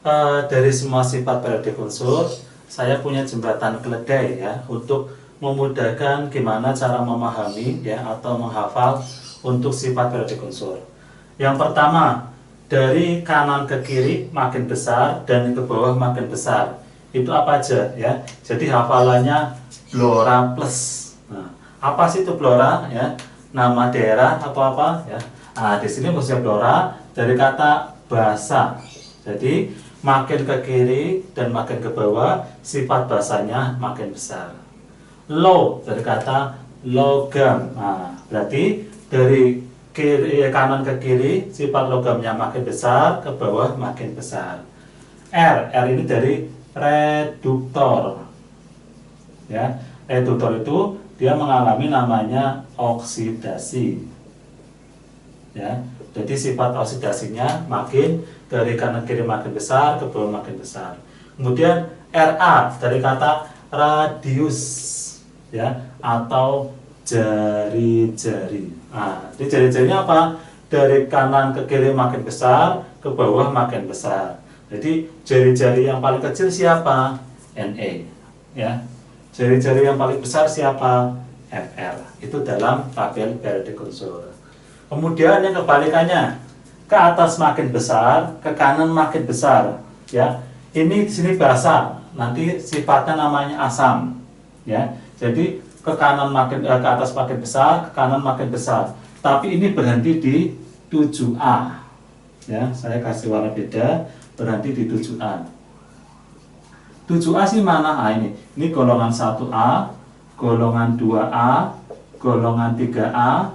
Dari semua sifat periodik unsur, saya punya jembatan keledai ya untuk memudahkan gimana cara memahami ya atau menghafal untuk sifat periodik unsur. Yang pertama, dari kanan ke kiri makin besar dan ke bawah makin besar. Itu apa aja ya? Jadi hafalannya Blora plus. Nah, apa sih itu Blora ya? Nama daerah atau apa ya? Nah, di sini maksudnya Blora dari kata bahasa. Jadi makin ke kiri dan makin ke bawah, sifat bahasanya makin besar. Low dari kata logam. Nah, berarti dari kanan ke kiri, sifat logamnya makin besar, ke bawah makin besar. R ini dari reduktor. Ya, reduktor itu dia mengalami namanya oksidasi. Ya, jadi sifat oksidasinya makin dari kanan kiri makin besar, ke bawah makin besar. Kemudian RA dari kata radius ya atau jari-jari. Nah, di jari-jarinya apa? Dari kanan ke kiri makin besar, ke bawah makin besar. Jadi jari-jari yang paling kecil siapa? Na. Ya. Jari-jari yang paling besar siapa? Fr. Itu dalam tabel periodik unsur. Kemudian yang kebalikannya, ke atas makin besar, ke kanan makin besar. Ya, ini di sini basa, nanti sifatnya namanya asam. Ya, jadi ke kanan makin ke atas makin besar, ke kanan makin besar. Tapi ini berhenti di 7A. Ya, saya kasih warna beda, berhenti di 7A. 7A sih mana? Ah, ini golongan 1A, golongan 2A, golongan 3A,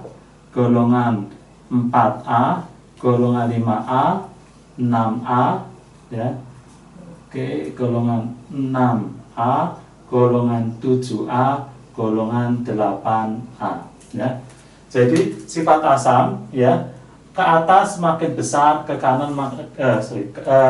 golongan 4A, golongan 5A, 6A, ya. Oke, golongan 6A, golongan 7A, golongan 8A, ya. Jadi sifat asam ya, ke atas makin besar, ke kanan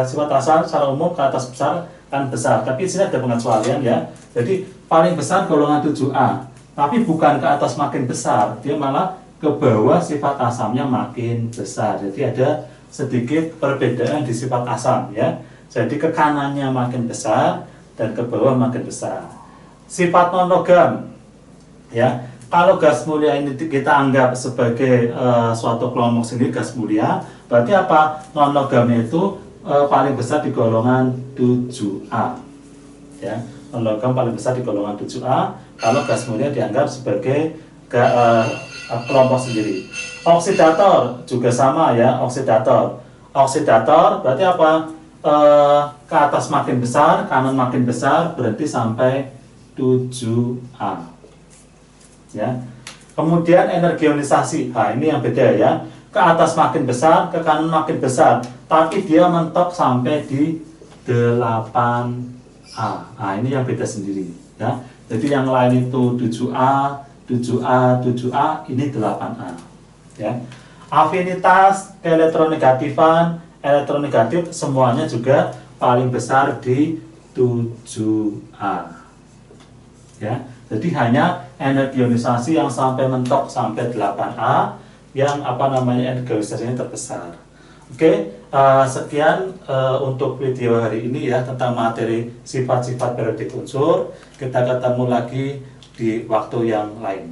sifat asam secara umum ke atas besar kan besar, tapi di sini ada pengecualian ya. Jadi paling besar golongan 7A, tapi bukan ke atas makin besar, dia malah ke bawah sifat asamnya makin besar. Jadi ada sedikit perbedaan di sifat asam ya. Jadi ke kanannya makin besar dan ke bawah makin besar. Sifat non-logam ya. Kalau gas mulia ini kita anggap sebagai suatu kelompok sendiri gas mulia, berarti apa? Non-logamnya itu paling besar di golongan 7A. Ya, non-logam paling besar di golongan 7A. Kalau gas mulia dianggap sebagai kelompok sendiri. Oksidator juga sama ya, oksidator. Oksidator berarti apa? Ke atas makin besar, kanan makin besar, berarti sampai 7A. Ya. Kemudian energi ionisasi. Nah, ini yang beda ya. Ke atas makin besar, ke kanan makin besar, tapi dia mentok sampai di 8A. Nah, ini yang beda sendiri ya. Jadi yang lain itu 7A, 7A, 7A, ini 8A. Ya. Afinitas, elektronegatifan, elektronegatif semuanya juga paling besar di 7A. Ya. Jadi hanya energi ionisasi yang sampai mentok sampai 8A yang energi ionisasinya terbesar. Oke, sekian untuk video hari ini ya tentang materi sifat-sifat periodik unsur. Kita ketemu lagi di waktu yang lain.